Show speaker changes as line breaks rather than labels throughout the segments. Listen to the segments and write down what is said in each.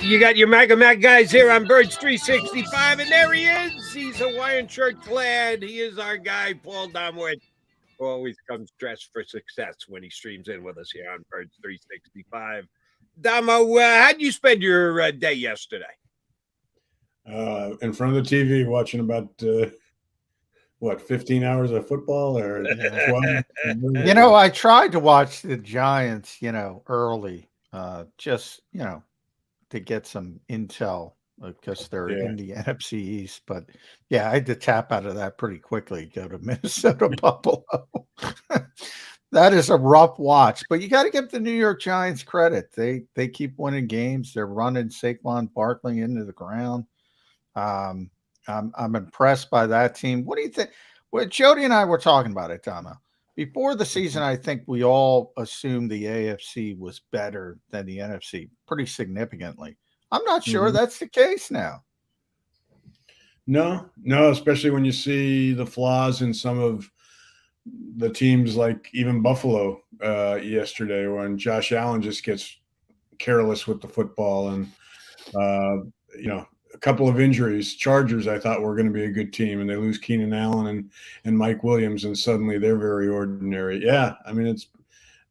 You got your Mega Mac guys here on Birds 365, and there he is. He's Hawaiian shirt clad. He is our guy, Paul Domowitch, who always comes dressed for success when he streams in with us here on Birds 365. Domo, how'd you spend your day yesterday?
In front of the TV, watching about 15 hours of football or 12?
I tried to watch the Giants, early, just to get some intel because they're in the NFC East. But yeah, I had to tap out of that pretty quickly. Go to Minnesota Buffalo. That is a rough watch, but you got to give the New York Giants credit. They keep winning games. They're running Saquon Barkley into the ground. I'm impressed by that team. What do you think? Well, Jody and I were talking about it, Dama. Before the season, I think we all assumed the AFC was better than the NFC pretty significantly. I'm not sure that's the case now.
No, especially when you see the flaws in some of the teams, like even Buffalo yesterday, when Josh Allen just gets careless with the football and, a couple of injuries. Chargers, I thought were going to be a good team, and they lose Keenan Allen and Mike Williams, and suddenly they're very ordinary. Yeah, I mean,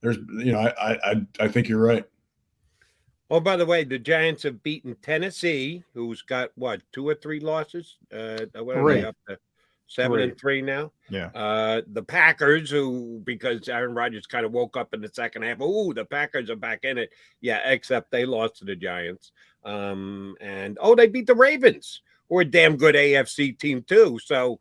I think you're right.
Oh, by the way, the Giants have beaten Tennessee, who's got 2 or 3 losses.
Three.
Up to 7-3 now.
Yeah.
The Packers, who, because Aaron Rodgers kind of woke up in the second half. The Packers are back in it. Yeah, except they lost to the Giants. They beat the Ravens, who are a damn good AFC team too. So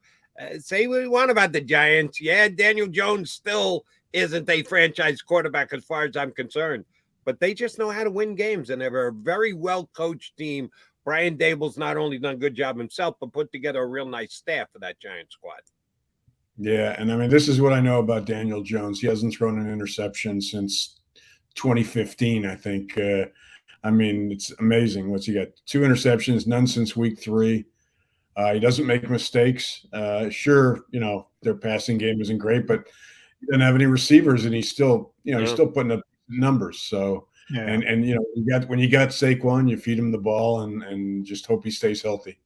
say what you want about the Giants. Yeah, Daniel Jones still isn't a franchise quarterback as far as I'm concerned, but they just know how to win games, and they're a very well-coached team. Brian Dable's not only done a good job himself, but put together a real nice staff for that Giant squad.
Yeah, and I mean, this is what I know about Daniel Jones. He hasn't thrown an interception since 2015, I think. I mean, it's amazing. What's he got? 2 interceptions, none since week 3. He doesn't make mistakes. Sure, their passing game isn't great, but he doesn't have any receivers, and he's still, he's still putting up numbers. So, and when you got Saquon, you feed him the ball and just hope he stays healthy.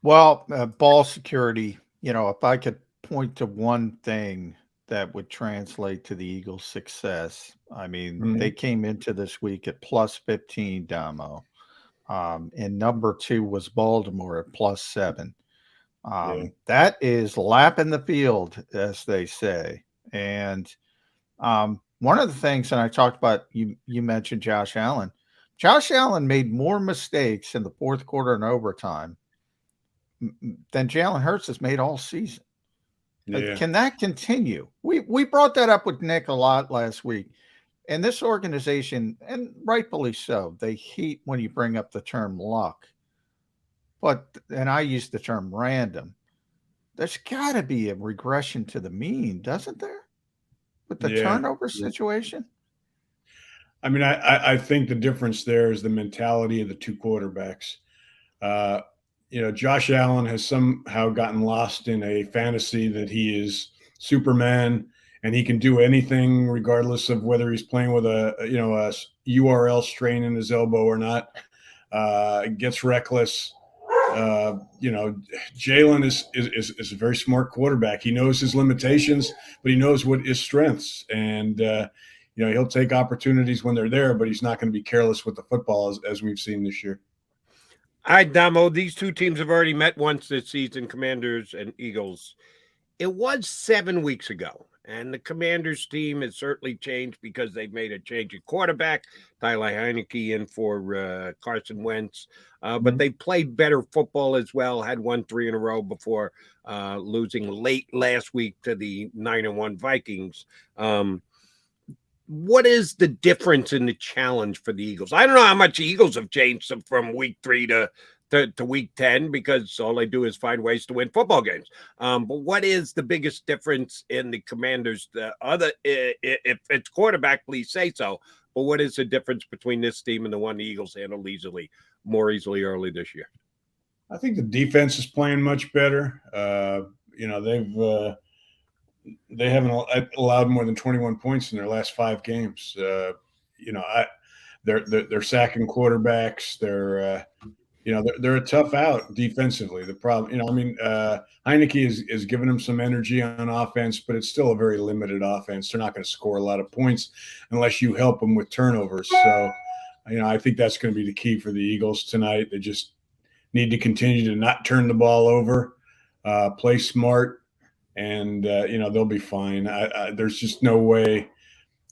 Well, ball security. If I could point to one thing that would translate to the Eagles' success. I mean, they came into this week at plus 15, Damo. And number 2 was Baltimore at plus 7. That is lapping the field, as they say. And one of the things, and I talked about, you mentioned Josh Allen. Josh Allen made more mistakes in the fourth quarter and overtime than Jalen Hurts has made all season. Can that continue? We brought that up with Nick a lot last week. And this organization, and rightfully so, they hate when you bring up the term luck. And I use the term random. There's got to be a regression to the mean, doesn't there? With the turnover situation?
I mean, I think the difference there is the mentality of the 2 quarterbacks. Josh Allen has somehow gotten lost in a fantasy that he is Superman and he can do anything regardless of whether he's playing with a URL strain in his elbow or not. Gets reckless. Jalen is a very smart quarterback. He knows his limitations, but he knows what his strengths. And, he'll take opportunities when they're there, but he's not going to be careless with the football as we've seen this year.
All right, Damo, these 2 teams have already met once this season, Commanders and Eagles. It was 7 weeks ago, and the Commanders team has certainly changed because they've made a change at quarterback. Tyler Heineke in for Carson Wentz. But they played better football as well, had won 3 in a row before losing late last week to the 9-1 Vikings. What is the difference in the challenge for the Eagles? I don't know how much the Eagles have changed from week 3 to week 10 because all they do is find ways to win football games. But what is the biggest difference in the Commanders? If it's quarterback, please say so. But what is the difference between this team and the one the Eagles handled more easily early this year?
I think the defense is playing much better. They haven't allowed more than 21 points in their last 5 games. they're sacking quarterbacks. They're a tough out defensively. The problem, Heineke is giving them some energy on offense, but it's still a very limited offense. They're not going to score a lot of points unless you help them with turnovers. So, I think that's going to be the key for the Eagles tonight. They just need to continue to not turn the ball over, play smart, and they'll be fine. There's just no way.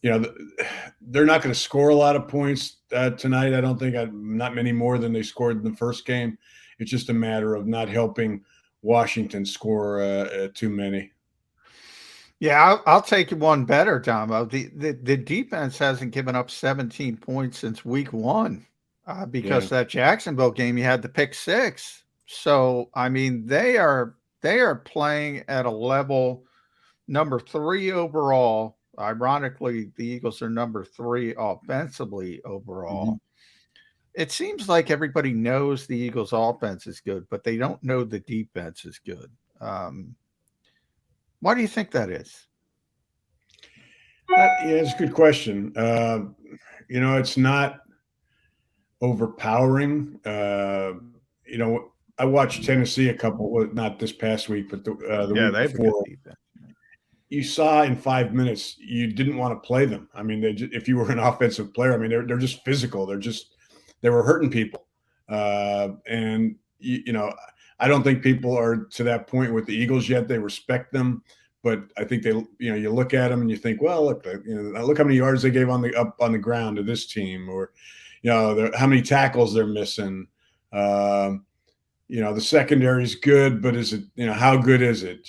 They're not going to score a lot of points tonight. I don't think not many more than they scored in the first game. It's just a matter of not helping Washington score too many.
Yeah, I'll take one better, Tomo. The defense hasn't given up 17 points since week 1 because that Jacksonville game you had the pick 6. So I mean they are playing at a level number 3 overall. Ironically, the Eagles are number 3 offensively overall. Mm-hmm. It seems like everybody knows the Eagles' offense is good, but they don't know the defense is good. Why do you think that is?
It's a good question. It's not overpowering. I watched Tennessee not this past week, but the week before. You saw in 5 minutes you didn't want to play them. I mean, if you were an offensive player, I mean, they're just physical. They were hurting people, and I don't think people are to that point with the Eagles yet. They respect them, but I think you look at them and you think, well, look how many yards they gave up on the ground to this team, or how many tackles they're missing. The secondary is good, but is it how good is it?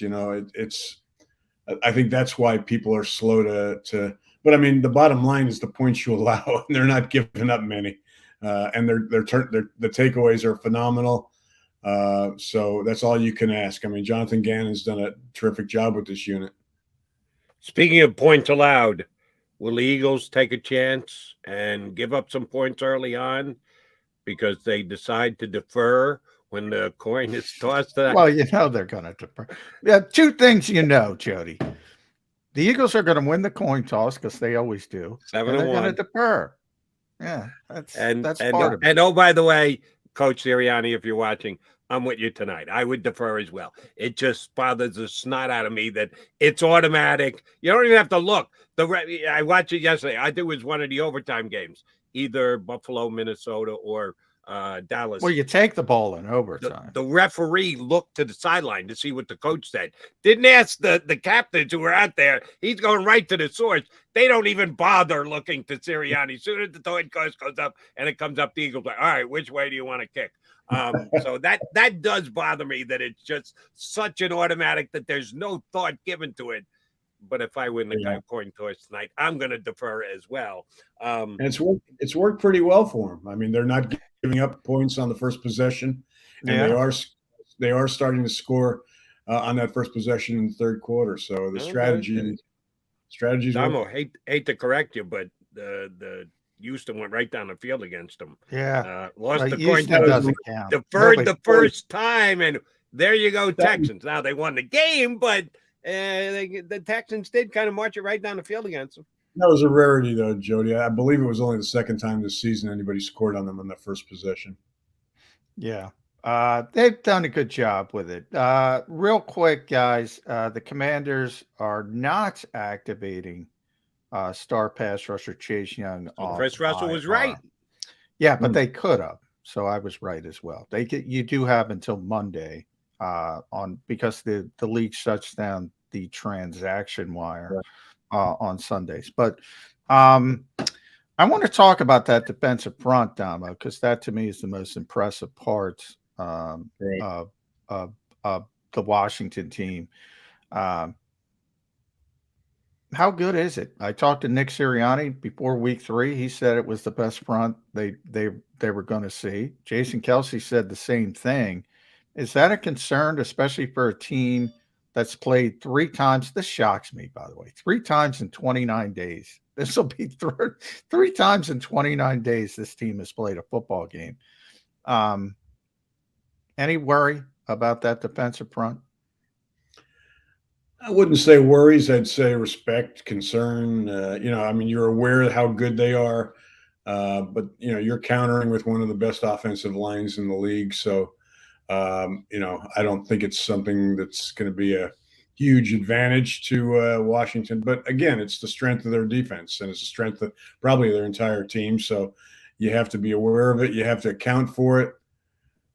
I think that's why people are slow to. But I mean, the bottom line is the points you allow, and they're not giving up many, and the takeaways are phenomenal. So that's all you can ask. I mean, Jonathan Gannon's done a terrific job with this unit.
Speaking of points allowed, will the Eagles take a chance and give up some points early on because they decide to defer when the coin is tossed?
Well, they're going to defer. Yeah, 2 things Jody. The Eagles are going to win the coin toss because they always do.
7-1.
They're going to defer. Yeah, that's part of it.
And by the way, Coach Sirianni, if you're watching, I'm with you tonight. I would defer as well. It just bothers the snot out of me that it's automatic. You don't even have to look. I watched it yesterday. I think it was one of the overtime games, either Buffalo, Minnesota, or Dallas.
Well, you take the ball in overtime.
The referee looked to the sideline to see what the coach said. Didn't ask the captains who were out there. He's going right to the source. They don't even bother looking to Sirianni. As soon as the coin toss goes up and it comes up, the Eagles like, all right, which way do you want to kick? So that does bother me that it's just such an automatic that there's no thought given to it. But if I win the coin toss tonight, I'm going to defer as well.
And it's worked pretty well for them. I mean, they're not giving up points on the first possession, and they are starting to score on that first possession in the third quarter. So the strategies.
Damo, hate to correct you, but the Houston went right down the field against them.
Yeah,
lost the coin toss, deferred the first time, and there you go, Texans. Now they won the game, but the Texans did kind of march it right down the field against them.
That was a rarity, though, Jody. I believe it was only the second time this season anybody scored on them on that first possession.
Yeah. They've done a good job with it. Real quick, guys, the Commanders are not activating star pass rusher Chase Young.
Chris Russell was right.
Yeah, but they could have. So I was right as well. You do have until Monday because the league shuts down the transaction wire on Sundays. But I want to talk about that defensive front, Damo, because that to me is the most impressive part of the Washington team. How good is it? I talked to Nick Sirianni before week 3. He said it was the best front they were going to see. Jason Kelce said the same thing. Is that a concern, especially for a team that's played 3 times? This shocks me, by the way. 3 times in 29 days. This will be 3 times in 29 days this team has played a football game. Any worry about that defensive front?
I wouldn't say worries. I'd say respect, concern. I mean, you're aware of how good they are. But, you're countering with one of the best offensive lines in the league. So, I don't think it's something that's going to be a huge advantage to Washington. But again, it's the strength of their defense, and it's the strength of probably their entire team. So you have to be aware of it. You have to account for it.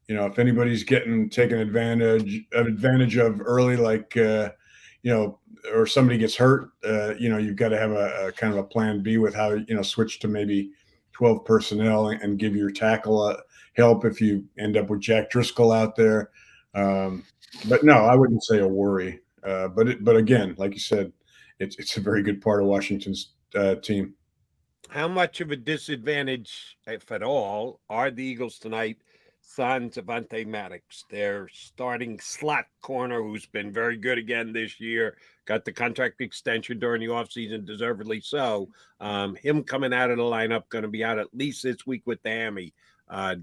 If anybody's getting taken advantage of early, like, or somebody gets hurt, you've got to have a kind of a plan B with how, switch to maybe 12 personnel and give your tackle help if you end up with Jack Driscoll out there. But no, I wouldn't say a worry. But again, like you said, it's a very good part of Washington's team.
How much of a disadvantage, if at all, are the Eagles tonight? Sans Devonta Maddox, their starting slot corner, who's been very good again this year, got the contract extension during the offseason, deservedly so. Him coming out of the lineup, going to be out at least this week with the hammy.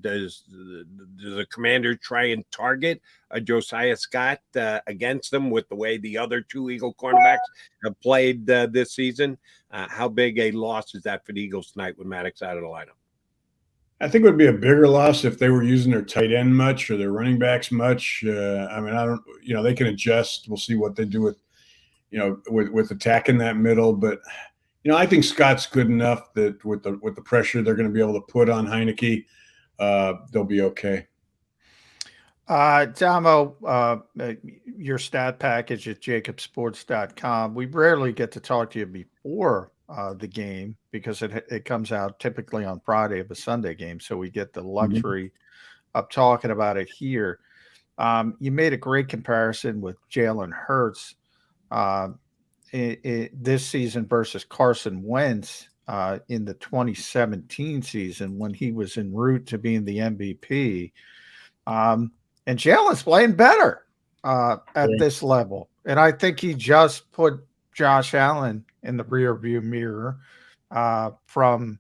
Does the Commander try and target Josiah Scott against them with the way the other two Eagle cornerbacks have played this season? How big a loss is that for the Eagles tonight with Maddox out of the lineup?
I think it would be a bigger loss if they were using their tight end much or their running backs much. I don't, they can adjust. We'll see what they do with, with attacking that middle. But, I think Scott's good enough that with the pressure they're going to be able to put on Heineke, they'll be okay.
Damo, your stat package at JAKIBsports.com. We rarely get to talk to you before the game because it comes out typically on Friday of a Sunday game. So we get the luxury of talking about it here. You made a great comparison with Jalen Hurts this season versus Carson Wentz in the 2017 season when he was en route to being the MVP. And Jalen's playing better at this level. And I think he just put Josh Allen in the rearview mirror for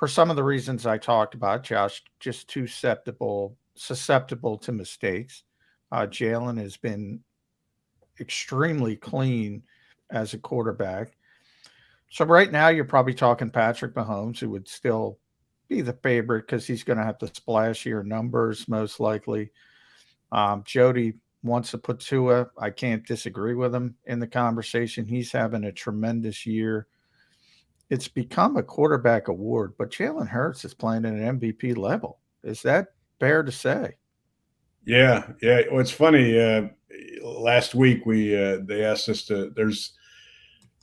some of the reasons I talked about. Josh just too susceptible to mistakes. Jalen has been extremely clean as a quarterback. So right now you're probably talking Patrick Mahomes, who would still be the favorite because he's going to have the splashier numbers most likely. Jody wants to put Tua. I can't disagree with him in the conversation. He's having a tremendous year. It's become a quarterback award, but Jalen Hurts is playing at an MVP level. Is that fair to say?
Yeah. Well, it's funny. Last week they asked us to.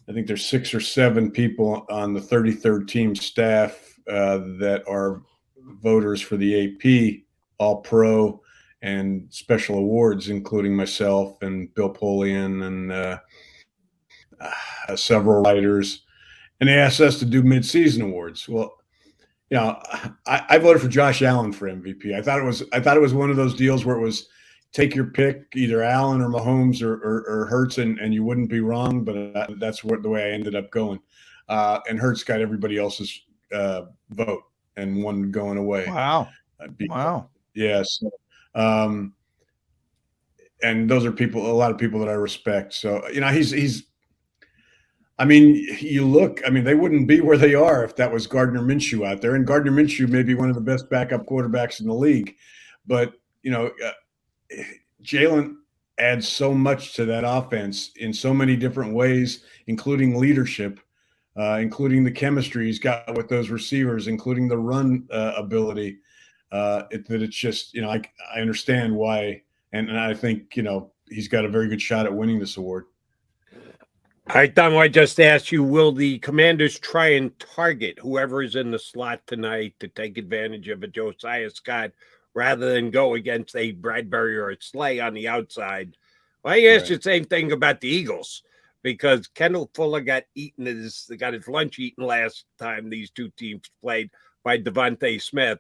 I think there's 6 or 7 people on the 33rd team staff that are voters for the AP All-Pro and special awards, including myself and Bill Polian and several writers. And they asked us to do mid-season awards. Well, I voted for Josh Allen for MVP. I thought it was one of those deals where it was take your pick, either Allen or Mahomes or Hurts, and you wouldn't be wrong. But that's the way I ended up going. And Hurts got everybody else's vote and one going away.
Wow. Wow.
Yes. And those are a lot of people that I respect. So, they wouldn't be where they are if that was Gardner Minshew out there. And Gardner Minshew may be one of the best backup quarterbacks in the league. But, Jalen adds so much to that offense in so many different ways, including leadership, including the chemistry he's got with those receivers, including the run ability. That it's just, I understand why. And I think, he's got a very good shot at winning this award.
All right, Dom, I just asked you, will the Commanders try and target whoever is in the slot tonight to take advantage of a Josiah Scott rather than go against a Bradbury or a Slay on the outside? Well, I asked you the same thing about the Eagles because Kendall Fuller got his lunch eaten last time these two teams played by Devonta Smith.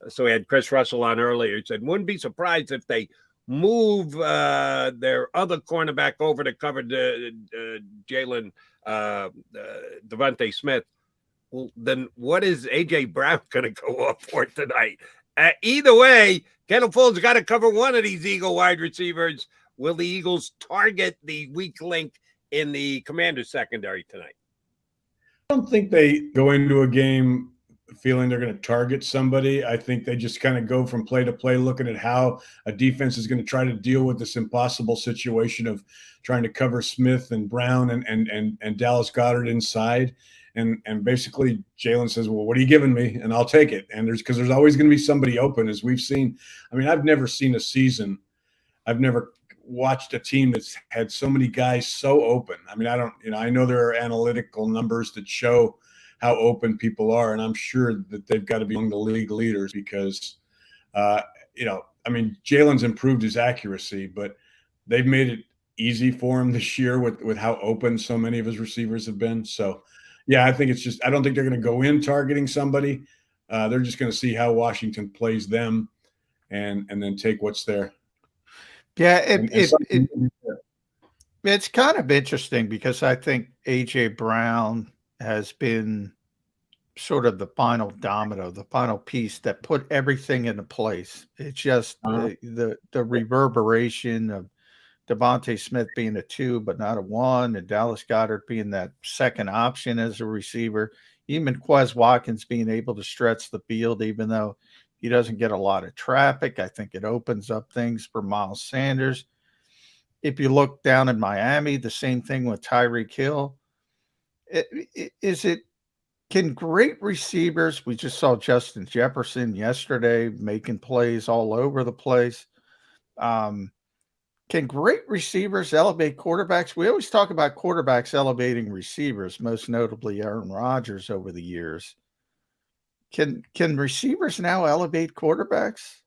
So we had Chris Russell on earlier. He said, wouldn't be surprised if they move their other cornerback over to cover Jalen Devonta Smith. Well, then what is A.J. Brown going to go up for tonight? Either way, Kendall Fuller's got to cover one of these Eagle wide receivers. Will the Eagles target the weak link in the Commanders secondary tonight?
I don't think they go into a game feeling they're going to target somebody. I think they just kind of go from play to play, looking at how a defense is going to try to deal with this impossible situation of trying to cover Smith and Brown and Dallas Goedert inside. And basically Jalen says, well, what are you giving me? And I'll take it. And there's always going to be somebody open, as we've seen. I mean, I've never seen a season. I've never watched a team that's had so many guys so open. I mean, I know there are analytical numbers that show how open people are, and I'm sure that they've got to be among the league leaders because, I mean, Jalen's improved his accuracy, but they've made it easy for him this year with how open so many of his receivers have been. So, yeah, I think I don't think they're going to go in targeting somebody. They're just going to see how Washington plays them and then take what's there.
Yeah, it's kind of interesting because I think A.J. Brown has been sort of the final domino, the final piece that put everything into place. It's just the reverberation of Devonta Smith being a 2 but not a 1, and Dallas Goedert being that second option as a receiver. Even Quez Watkins being able to stretch the field, even though he doesn't get a lot of traffic. I think it opens up things for Miles Sanders. If you look down in Miami, the same thing with Tyreek Hill. Can great receivers, we just saw Justin Jefferson yesterday making plays all over the place. Can great receivers elevate quarterbacks? We always talk about quarterbacks elevating receivers, most notably Aaron Rodgers over the years. Can receivers now elevate quarterbacks?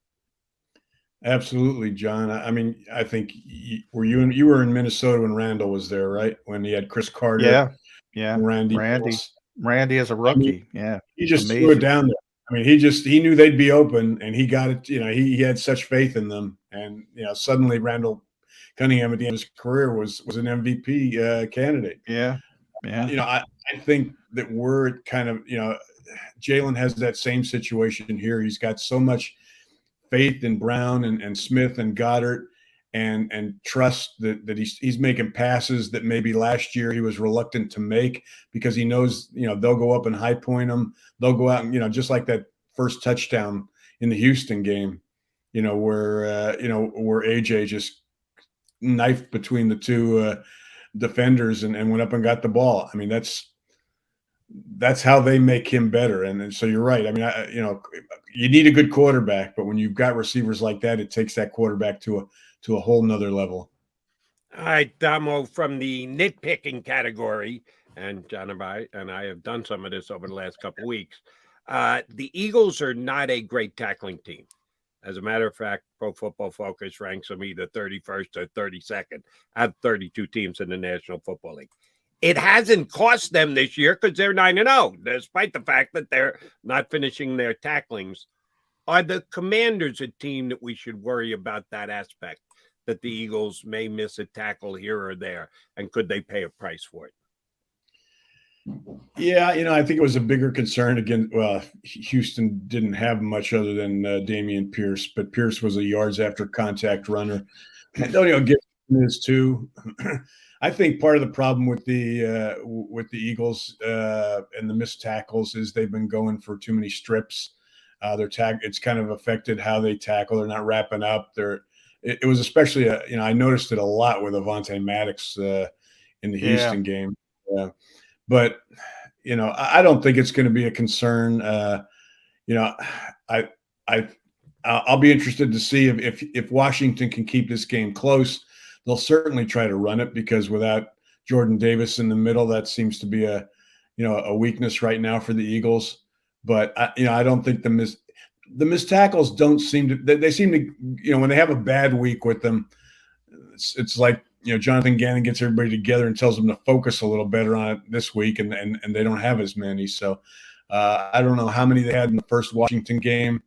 Absolutely, John. I mean, I think you were in Minnesota when Randall was there, right? When he had Chris Carter,
yeah,
Randy
as a rookie,
he just threw it down there. I mean, he knew they'd be open, and he got it. He had such faith in them, and suddenly Randall Cunningham at the end of his career was an MVP candidate.
Yeah.
I think that we're kind of Jalen has that same situation here. He's got so much faith in Brown and Smith and Goddard and trust that he's making passes that maybe last year he was reluctant to make because he knows, they'll go up and high point him. They'll go out and, just like that first touchdown in the Houston game, where AJ just knifed between the two defenders and went up and got the ball. I mean, that's how they make him better. And so you're right. I mean, you need a good quarterback, but when you've got receivers like that, it takes that quarterback to a whole nother level.
All right, Damo, from the nitpicking category, and John and I have done some of this over the last couple of weeks. The Eagles are not a great tackling team. As a matter of fact, Pro Football Focus ranks them either 31st or 32nd out of 32 teams in the National Football League. It hasn't cost them this year because they're 9-0, despite the fact that they're not finishing their tacklings. Are the Commanders a team that we should worry about that aspect, that the Eagles may miss a tackle here or there, and could they pay a price for it?
Yeah, I think it was a bigger concern again. Well, Houston didn't have much other than Dameon Pierce, but Pierce was a yards after contact runner. Antonio Gibson is too. I think part of the problem with the Eagles and the missed tackles is they've been going for too many strips. It's kind of affected how they tackle. They're not wrapping up. It was especially I noticed it a lot with Avonte Maddox in the Houston game. But I don't think it's going to be a concern. I'll be interested to see if Washington can keep this game close. They'll certainly try to run it because without Jordan Davis in the middle, that seems to be a weakness right now for the Eagles. But I don't think the missed tackles don't seem to. They seem to when they have a bad week with them, it's like Jonathan Gannon gets everybody together and tells them to focus a little better on it this week, and they don't have as many. So I don't know how many they had in the first Washington game.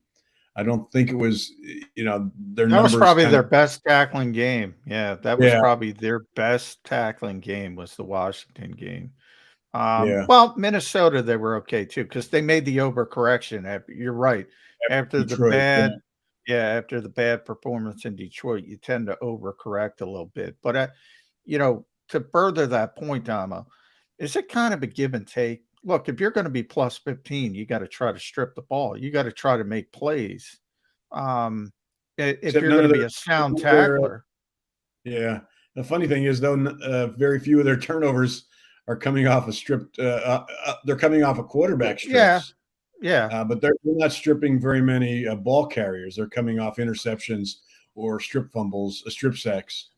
I don't think it was, their numbers.
That was probably their best tackling game. Yeah, that was probably their best tackling game was the Washington game. Well, Minnesota, they were okay too because they made the overcorrection. You're right. After Detroit, after the bad performance in Detroit, you tend to overcorrect a little bit. But to further that point, Damo, is it kind of a give and take? look, if you're going to be plus 15, you got to try to strip the ball. You got to try to make plays. If
Except
you're
none
going to
of
be a sound tackler.
Yeah. The funny thing is, though, very few of their turnovers are coming off a stripped. They're coming off a quarterback strips.
Yeah.
But they're not stripping very many ball carriers. They're coming off interceptions or strip fumbles, strip sacks.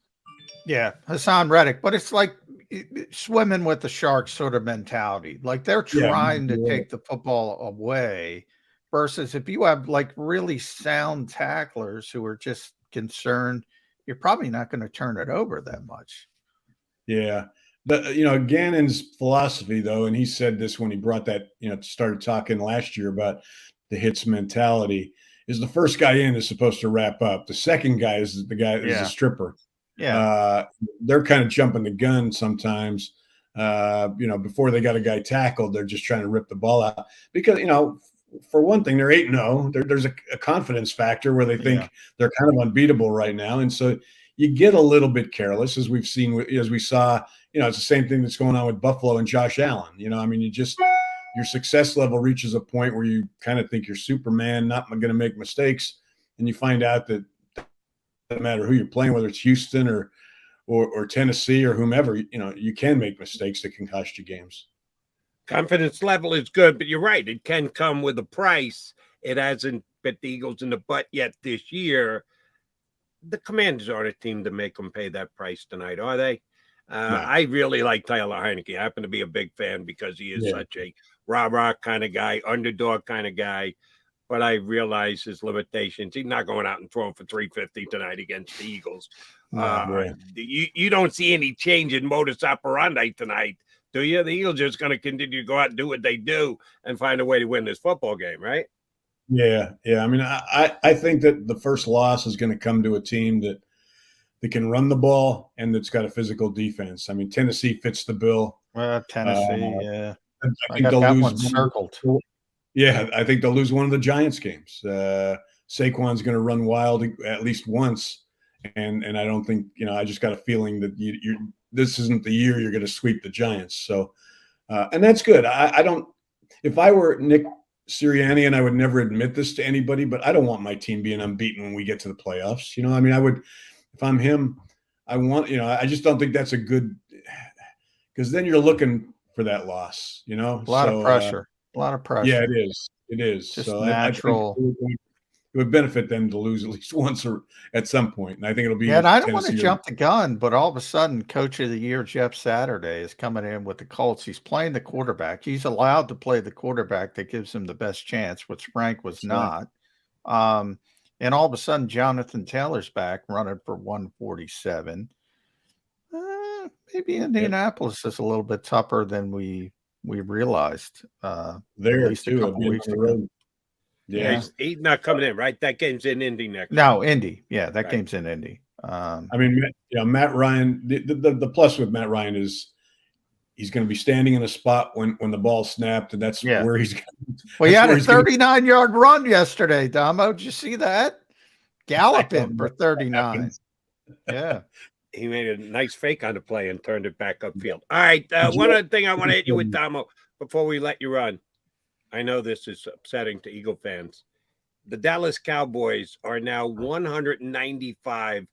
Yeah, Hassan Reddick, but it's like swimming with the sharks sort of mentality. Like they're trying to take the football away versus if you have like really sound tacklers who are just concerned, you're probably not going to turn it over that much.
Yeah. Gannon's philosophy, though, and he said this when he brought that, started talking last year about the hits mentality, is the first guy in is supposed to wrap up. The second guy is the guy is a stripper.
Yeah.
They're kind of jumping the gun sometimes. Before they got a guy tackled, they're just trying to rip the ball out because, for one thing, they're 8-0. There's a confidence factor where they think they're kind of unbeatable right now. And so you get a little bit careless, as we saw, it's the same thing that's going on with Buffalo and Josh Allen. Your success level reaches a point where you kind of think you're Superman, not going to make mistakes. And you find out that no matter who you're playing, whether it's Houston or Tennessee or whomever, you can make mistakes that can cost you games.
Confidence level is good, but you're right. It can come with a price. It hasn't bit the Eagles in the butt yet this year. The Commanders aren't a team to make them pay that price tonight, are they? No. I really like Tyler Heineke. I happen to be a big fan because he is such a rah-rah kind of guy, underdog kind of guy. But I realize his limitations. He's not going out and throwing for 350 tonight against the Eagles. You don't see any change in modus operandi tonight, do you? The Eagles are just going to continue to go out and do what they do and find a way to win this football game, right?
Yeah. I mean, I think that the first loss is going to come to a team that can run the ball and that's got a physical defense. I mean, Tennessee fits the bill.
Tennessee, yeah.
I think they'll lose
circled.
Yeah, I think they'll lose one of the Giants games. Saquon's going to run wild at least once, and I don't think I just got a feeling that this isn't the year you're going to sweep the Giants. So, and that's good. I don't. If I were Nick Sirianni, and I would never admit this to anybody, but I don't want my team being unbeaten when we get to the playoffs. I mean, I would, if I'm him, I want. I just don't think that's a good, because then you're looking for that loss.
A lot of pressure. A lot of pressure.
Yeah, it is. It is.
Just so natural.
I think it would benefit them to lose at least once or at some point. And I think it'll be.
Yeah, and I don't want to jump the gun, but all of a sudden, Coach of the Year Jeff Saturday is coming in with the Colts. He's playing the quarterback. He's allowed to play the quarterback that gives him the best chance, which Frank was not. And all of a sudden, Jonathan Taylor's back running for 147. Maybe Indianapolis is a little bit tougher than we realized
there
at least a couple weeks ago.
Yeah,
he's not coming in, right? That game's in Indy next.
No, Indy. Yeah, that game's in Indy.
I mean, Matt Ryan. The plus with Matt Ryan is he's going to be standing in a spot when the ball snapped, and that's where he's.
Well, he had a 39-yard run yesterday, Domo. Did you see that? Galloping for 39. Yeah.
He made a nice fake on the play and turned it back upfield. All right. One other thing I want to hit you with, Domo, before we let you run. I know this is upsetting to Eagle fans. The Dallas Cowboys are now 195-1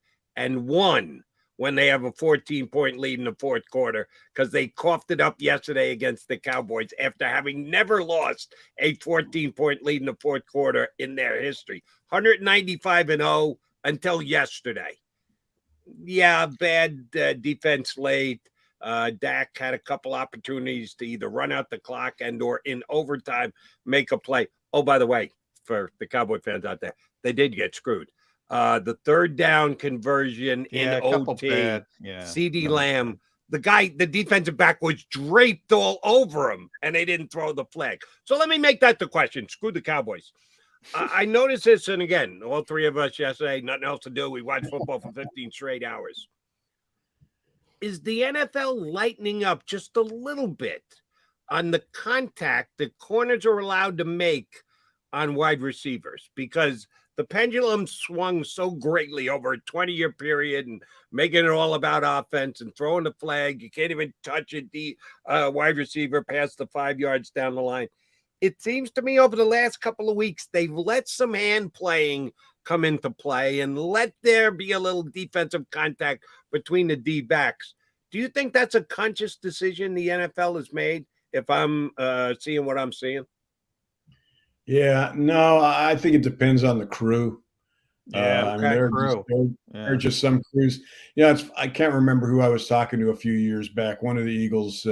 when they have a 14-point lead in the fourth quarter because they coughed it up yesterday against the Cowboys after having never lost a 14-point lead in the fourth quarter in their history. 195-0 until yesterday. Yeah, bad defense late. Dak had a couple opportunities to either run out the clock and or in overtime make a play. Oh, by the way, for the Cowboy fans out there, they did get screwed. The third down conversion in OT, CD Lamb, the defensive back was draped all over him, and they didn't throw the flag. So let me make that the question. Screw the Cowboys. I noticed this, and again, all three of us yesterday, nothing else to do. We watched football for 15 straight hours. Is the NFL lightening up just a little bit on the contact that corners are allowed to make on wide receivers because the pendulum swung so greatly over a 20-year period and making it all about offense and throwing the flag. You can't even touch it, the wide receiver past the 5 yards down the line. It seems to me over the last couple of weeks, they've let some hand playing come into play and let there be a little defensive contact between the D-backs. Do you think that's a conscious decision the NFL has made if I'm seeing what I'm seeing?
Yeah, no, I think it depends on the crew.
Yeah,
I mean, there are just some crews. I can't remember who I was talking to a few years back. One of the Eagles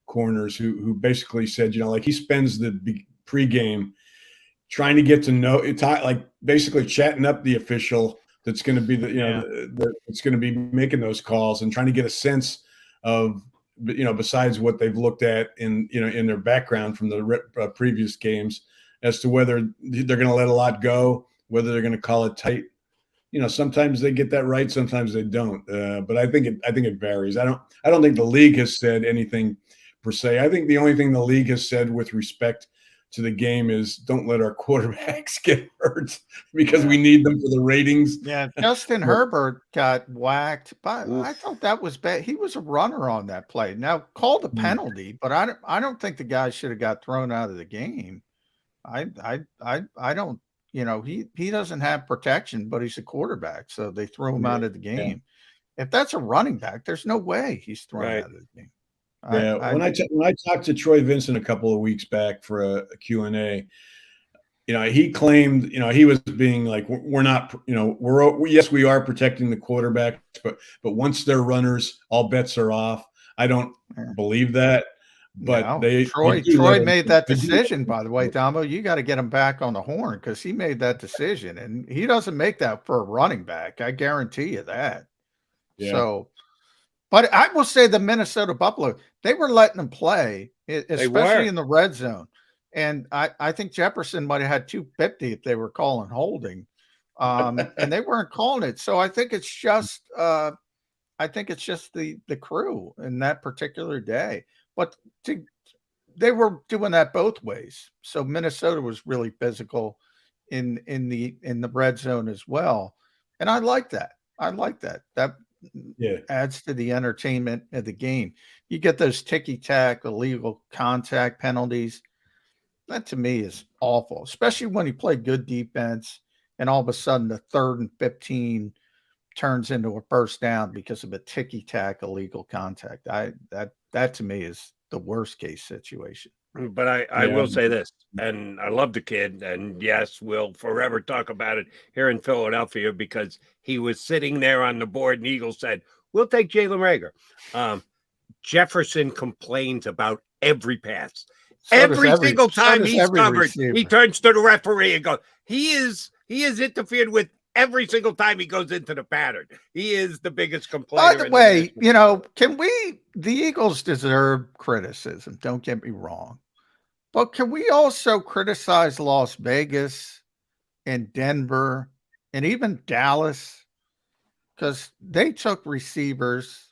corners who basically said, like he spends the pregame trying to get to know it, like basically chatting up the official that's going to be that's going to be making those calls and trying to get a sense of, besides what they've looked at in their background from the previous games, as to whether they're going to let a lot go, whether they're going to call it tight. Sometimes they get that right, sometimes they don't. But I think it varies. I don't think the league has said anything per se. I think the only thing the league has said with respect to the game is don't let our quarterbacks get hurt because we need them for the ratings.
Yeah, Justin Herbert got whacked, but I thought that was bad. He was a runner on that play. Now called a penalty, but I don't think the guy should have got thrown out of the game. I don't. He doesn't have protection, but he's a quarterback, so they threw him out of the game. Yeah. If that's a running back, there's no way he's thrown out of the game.
Yeah, when I talked to Troy Vincent a couple of weeks back for a Q&A, he claimed, he was being like, we're not, yes, we are protecting the quarterbacks, but once they're runners, all bets are off. I don't believe that. But
Troy made that decision, by the way, Domo. You got to get him back on the horn because he made that decision, and he doesn't make that for a running back. I guarantee you that. Yeah. So, but I will say the Minnesota Buffalo, they were letting them play, especially in the red zone. And I think Jefferson might have had 250 if they were calling holding, and they weren't calling it. So I think it's just the crew in that particular day. But they were doing that both ways. So Minnesota was really physical in the red zone as well. And I like that. That adds to the entertainment of the game. You get those ticky-tack illegal contact penalties. That to me is awful, especially when you play good defense and all of a sudden the 3rd and 15 turns into a first down because of a ticky-tack illegal contact. That to me is the worst case situation.
But I will say this, and I love the kid, and yes, we'll forever talk about it here in Philadelphia because he was sitting there on the board and Eagles said, we'll take Jalen Reagor. Jefferson complains about every pass. Every single time he's covered, receiver. He turns to the referee and goes, he is interfered with every single time he goes into the pattern. He is the biggest complainer.
By the way, the Eagles deserve criticism. Don't get me wrong. But can we also criticize Las Vegas and Denver and even Dallas? Because they took receivers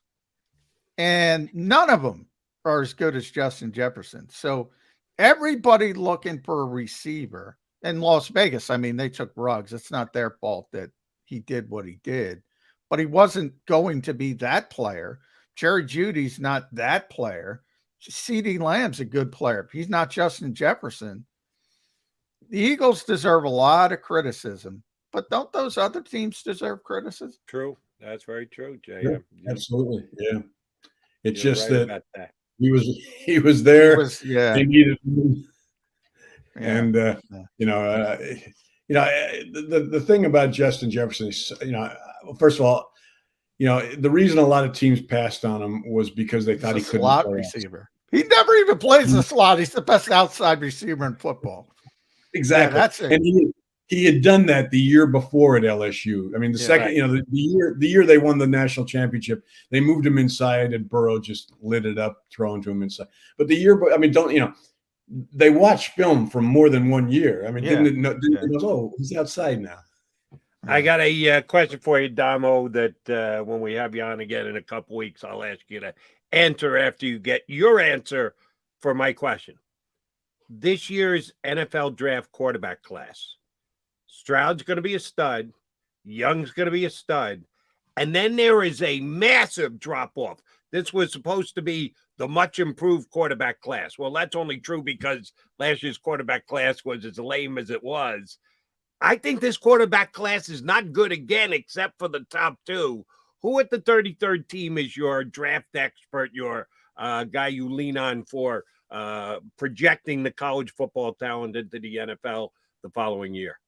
and none of them are as good as Justin Jefferson. So everybody looking for a receiver. In Las Vegas, I mean, they took Ruggs. It's not their fault that he did what he did, but he wasn't going to be that player. Jerry Jeudy's not that player. CeeDee Lamb's a good player. He's not Justin Jefferson. The Eagles deserve a lot of criticism, but don't those other teams deserve criticism?
True. That's very true, Jay.
Yeah, absolutely. Yeah. It's just that he was there. They needed him. And the thing about Justin Jefferson is, first of all, the reason a lot of teams passed on him was because they thought he couldn't
slot receiver. He never even plays the slot. He's the best outside receiver in football.
Exactly. Yeah, that's it. And he had done that the year before at LSU. I mean, the year they won the national championship, they moved him inside and Burrow just lit it up, throwing to him inside. But they watched film for more than 1 year. I mean, didn't know, he's outside now.
I got a question for you, Damo, that when we have you on again in a couple weeks, I'll ask you to answer after you get your answer for my question. this year's NFL draft quarterback class. Stroud's going to be a stud. Young's going to be a stud. And then there is a massive drop-off. This was supposed to be the much improved quarterback class. Well, that's only true because last year's quarterback class was as lame as it was. I think this quarterback class is not good again, except for the top two. Who at the 33rd team is your draft expert, your guy you lean on for projecting the college football talent into the NFL the following year?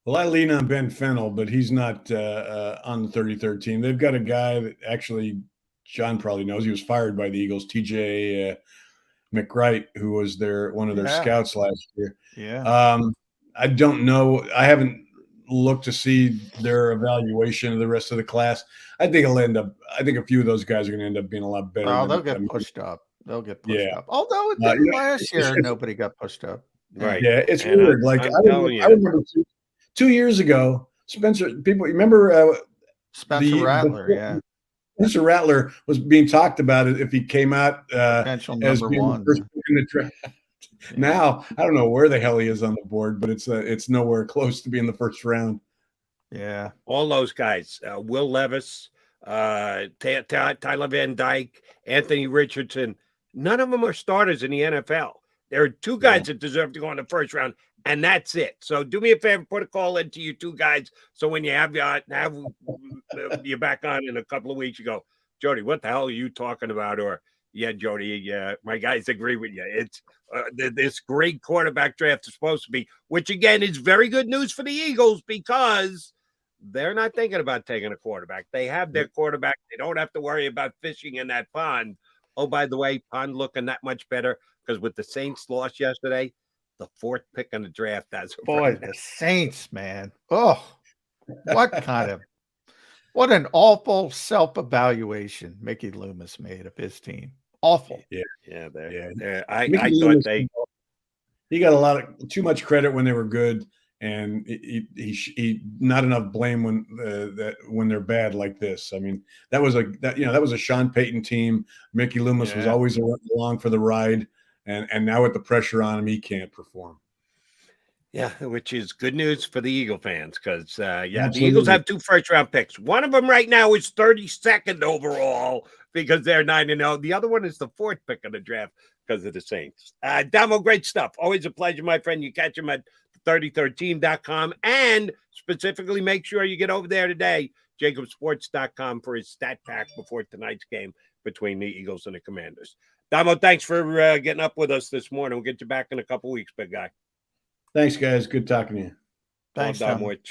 Well, I lean on Ben Fennell, but he's not on the 33rd team. They've got a guy that actually John probably knows. He was fired by the Eagles, TJ McWright, who was one of their scouts last year.
Yeah.
I don't know. I haven't looked to see their evaluation of the rest of the class. I think a few of those guys are going to end up being a lot better.
Oh, they'll get pushed up. They'll get pushed up. Although last year nobody got pushed up.
Right.
Yeah, it's weird. I remember 2 years ago, people remember
Spencer Rattler,
Spencer Rattler was being talked about if he came out
potential
as
number
being
one
the first pick in the draft. Yeah. Now I don't know where the hell he is on the board, but it's nowhere close to being the first round.
Yeah,
all those guys: Will Levis, Tyler Van Dyke, Anthony Richardson. None of them are starters in the NFL. There are two guys that deserve to go in the first round, and that's it. So do me a favor, put a call into you two guys. So when you have you back on in a couple of weeks, you go, Jody, what the hell are you talking about? Or yeah, Jody, my guys agree with you. It's this great quarterback draft is supposed to be, which again is very good news for the Eagles because they're not thinking about taking a quarterback. They have their quarterback. They don't have to worry about fishing in that pond. Oh, by the way, pond looking that much better because with the Saints loss yesterday, the fourth pick in the draft. That's
the Saints, man. Oh, what an awful self-evaluation Mickey Loomis made of his team. Awful.
Yeah. I thought
he got too much credit when they were good, and he not enough blame when they're bad like this. I mean, that was a Sean Payton team. Mickey Loomis was always along for the ride, and now with the pressure on him, he can't perform.
Yeah, which is good news for the Eagle fans because, the Eagles have 2 first-round picks. One of them right now is 32nd overall because they're 9-0. The other one is the 4th pick of the draft because of the Saints. Domo, great stuff. Always a pleasure, my friend. You catch him at 33rdteam.com. And specifically, make sure you get over there today, JAKIBsports.com, for his stat pack before tonight's game between the Eagles and the Commanders. Domo, thanks for getting up with us this morning. We'll get you back in a couple weeks, big guy.
Thanks, guys. Good talking to you.
Thanks,
Domowitch,